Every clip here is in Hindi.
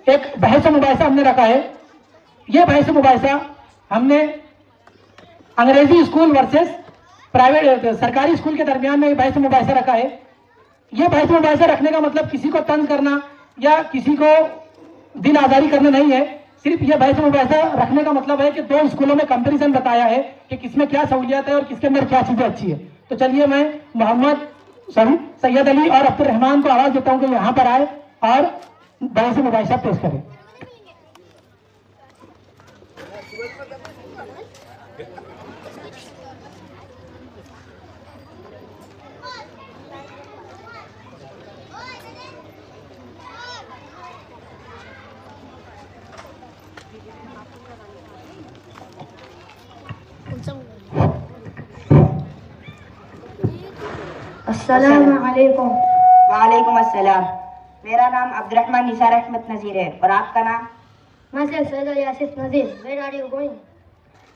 एक बहस मुबाहिसा हमने रखा है। ये बहस मुबाहिसा हमने अंग्रेजी स्कूल वर्सेस प्राइवेट सरकारी स्कूल के दरमियान में बहस मुबाहिसा रखा है। ये बहस मुबाहिसा रखने का मतलब किसी को तंज करना या किसी को दिल आजारी करना नहीं है। सिर्फ ये बहस मुबाहिसा रखने का मतलब है कि दो स्कूलों में कंपैरिजन बताया है कि किसमें क्या सहूलियत है और किसके अंदर क्या चीजें अच्छी है। तो चलिए मैं मोहम्मद सैयद अली और अब्दुल रहमान को आवाज देता हूं कि यहाँ पर आए और बहस मुबाहिसा पेश करें। अस्सलामुअलैकुम। वालेकुम अस्सलाम। मेरा नाम अब्दुल रहमान निसार अहमद नजीर है और आपका नाम? मैं Syed Ali Asif Nazir. Where are you going?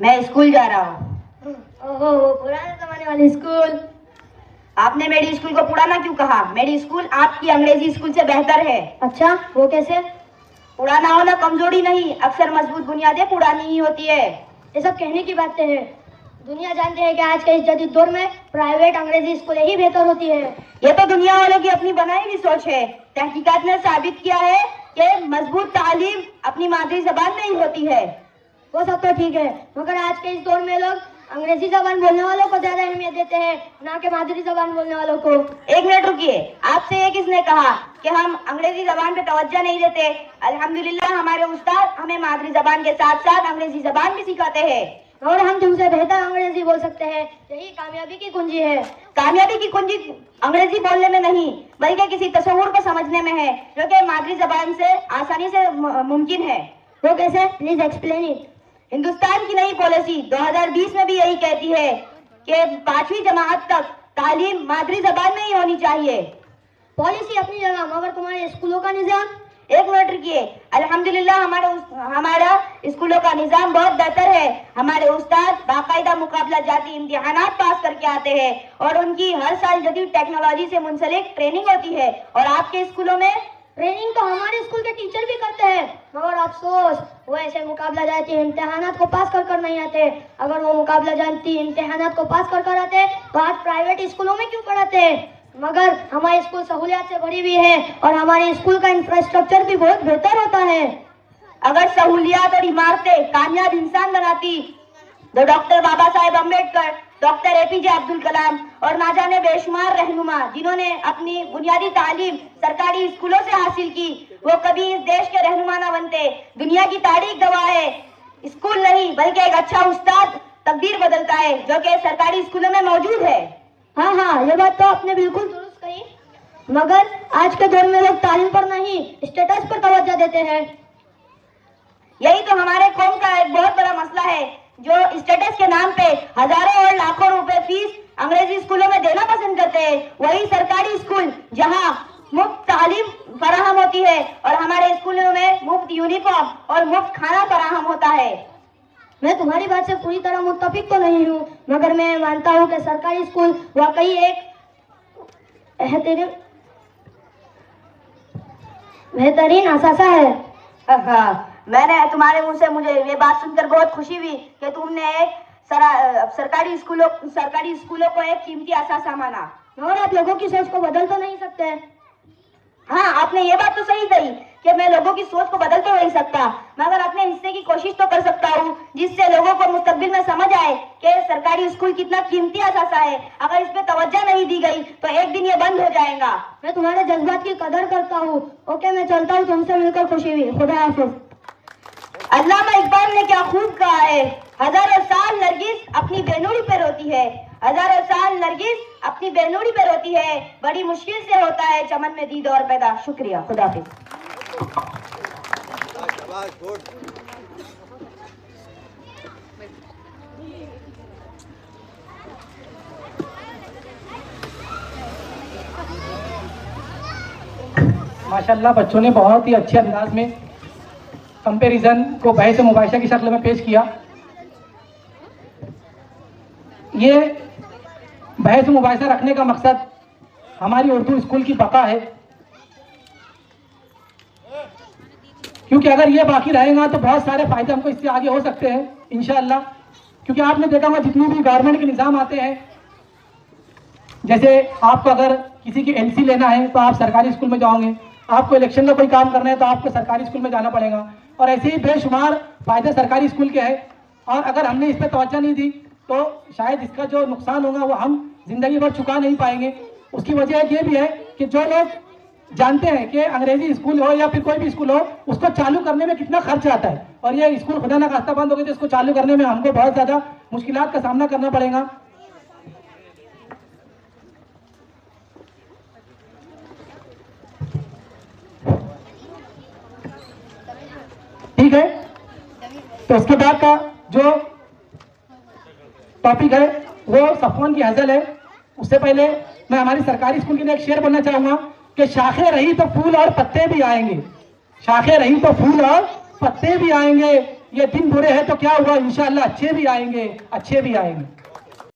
मैं स्कूल जा रहा हूँ। ओहो, वो पुराने जमाने वाली स्कूल। आपने मेरी स्कूल को पुराना क्यों कहा? मेरी स्कूल आपकी अंग्रेजी स्कूल से बेहतर है। अच्छा, वो कैसे? पुराना होना कमजोरी नहीं, अक्सर मजबूत बुनियादें पुरानी ही होती है। ये सब कहने की बातें हैं। दुनिया जानती है कि आज के इस जदीद दौर में प्राइवेट अंग्रेजी स्कूलें ही बेहतर होती है। ये तो दुनिया वालों की अपनी बनाई हुई सोच है। तहकीकात ने साबित किया है कि मजबूत तालीम अपनी मादरी जबान में ही होती है। वो सब तो ठीक है, मगर आज के इस दौर में लोग अंग्रेजी जबान बोलने वालों को ज्यादा अहमियत देते हैं, ना कि मादरी जबान बोलने वालों को। एक मिनट रुकिए, आपसे ये किसने कहा कि हम अंग्रेजी जबान पे तवज्जो नहीं देते? अल्हम्दुलिल्लाह हमारे उस्ताद हमें मादरी जबान के साथ साथ अंग्रेजी जबान भी सिखाते हैं और हम तुमसे बेहतर अंग्रेजी बोल सकते हैं। यही कामयाबी की कुंजी है। कामयाबी की कुंजी अंग्रेजी बोलने में नहीं बल्कि किसी तस्वुर को समझने में है, जो कि मादरी जबान से आसानी से मुमकिन है। वो कैसे? Please explain it. हिंदुस्तान की नई पॉलिसी 2020 में भी यही कहती है कि 5वीं जमात तक तालीम मादरी जबान में ही होनी चाहिए। पॉलिसी अपनी जगह, मगर तुम्हारे स्कूलों का निजाम? एक मिनट रुकिए। अल्हम्दुलिल्लाह हमारा स्कूलों का निजाम बहुत बेहतर है। हमारे उस्ताद बाकायदा मुकाबला जाती इम्तिहानात पास करके आते हैं और उनकी हर साल जदीद टेक्नोलॉजी से मुंसलिक ट्रेनिंग होती है। और आपके स्कूलों में? ट्रेनिंग तो हमारे स्कूल के टीचर भी करते हैं, मगर अफसोस वो ऐसे मुकाबला जाती इम्तिहानात को पास कर नहीं आते। अगर वो मुकाबला जाती इम्तिहानात को पास कर आते तो आज प्राइवेट स्कूलों में क्यों पढ़ाते? मगर हमारे स्कूल सहूलियत से भरी हुई है और हमारे स्कूल का इंफ्रास्ट्रक्चर भी बहुत बेहतर होता है। अगर सहूलियत और इमारतें कामयाब इंसान बनाती तो doctor Baba Saheb Ambedkar, doctor APJ Abdul Kalam और ना जाने बेशुमार रहनुमा जिन्होंने अपनी बुनियादी तालीम सरकारी स्कूलों से हासिल की, वो कभी इस देश के रहनुमा न बनते। दुनिया की तारीख गवाह है, स्कूल नहीं बल्कि एक अच्छा उस्ताद तकदीर बदलता है, जो कि सरकारी स्कूलों में मौजूद है। हाँ, ये बात तो आपने बिल्कुल दुरुस्त कही, मगर आज के दौर में लोग तालीम पर नहीं स्टेटस पर तवज्जो देते हैं। यही तो हमारे कौम का एक बहुत बड़ा मसला है, जो स्टेटस के नाम पे हजारों और लाखों रुपए फीस अंग्रेजी स्कूलों में देना पसंद करते हैं। वही सरकारी स्कूल जहां मुफ्त तालीम फराहम होती है और हमारे स्कूलों में मुफ्त यूनिफॉर्म और मुफ्त खाना फराहम होता है। मैं तुम्हारी बात से पूरी तरह मुत्तफिक तो नहीं हूँ, मगर मैं मानता हूँ कि सरकारी स्कूल वाकई एक बेहतरीन असासा है। मैंने तुम्हारे मुंह से मुझे ये बात सुनकर बहुत खुशी हुई कि तुमने एक सरकारी स्कूलों को एक कीमती असासा माना। और आप लोगों की सोच को बदल तो नहीं सकते? हाँ, आपने ये बात तो सही कही कि मैं लोगों की सोच को बदल तो नहीं सकता, मगर अपने हिस्से की कोशिश तो कर सकता हूँ, जिससे लोगों को मुस्तकबिल में समझ आए कि सरकारी स्कूल कितना कीमती असासा है। अगर इस पे तवज्जो नहीं दी गई तो एक दिन ये बंद हो जाएगा। मैं तुम्हारे जज्बात की कदर करता हूँ। ओके, मैं चलता हूँ, तुमसे मिलकर खुशी हुई। खुदा हाफिज। अल्लामा इकबाल ने क्या खूब कहा है, हजारों साल नरगिस अपनी बेनूरी पे रोती है, हजारों साल नरगिस अपनी बेनूरी पे रोती है, बड़ी मुश्किल से होता है चमन में दीद और पैदा। शुक्रिया, खुदा हाफिज। माशाल्लाह बच्चों ने बहुत ही अच्छे अंदाज में कंपैरिजन को बहस मुबाहिसा की शक्ल में पेश किया। ये बहस मुबाहिसा रखने का मकसद हमारी उर्दू स्कूल की बका है। क्योंकि अगर ये बाकी रहेगा तो बहुत सारे फायदे हमको इससे आगे हो सकते हैं इंशाअल्लाह। क्योंकि आपने देखा होगा जितनी भी गवर्नमेंट के निज़ाम आते हैं, जैसे आपको अगर किसी की एनसी लेना है तो आप सरकारी स्कूल में जाओगे, आपको इलेक्शन का कोई काम करना है तो आपको सरकारी स्कूल में जाना पड़ेगा, और ऐसे ही बेशुमार फायदे सरकारी स्कूल के हैं। और अगर हमने इस पर तवज्जो नहीं दी तो शायद इसका जो नुकसान होगा वो हम जिंदगी भर चुका नहीं पाएंगे। उसकी वजह ये भी है कि जो लोग जानते हैं कि अंग्रेजी स्कूल हो या फिर कोई भी स्कूल हो, उसको चालू करने में कितना खर्च आता है, और ये स्कूल खुदा ना खास्ता बंद हो गए तो इसको चालू करने में हमको बहुत ज़्यादा मुश्किलात का सामना करना पड़ेगा। ठीक है, तो उसके बाद का जो टॉपिक है वो सफवान की हज़ल है। उससे पहले मैं हमारी सरकारी स्कूल के लिए एक शेर बोलना चाहूंगा कि शाखें रही तो फूल और पत्ते भी आएंगे, शाखें रही तो फूल और पत्ते भी आएंगे, ये दिन बुरे हैं तो क्या हुआ, इंशाअल्लाह अच्छे भी आएंगे, अच्छे भी आएंगे।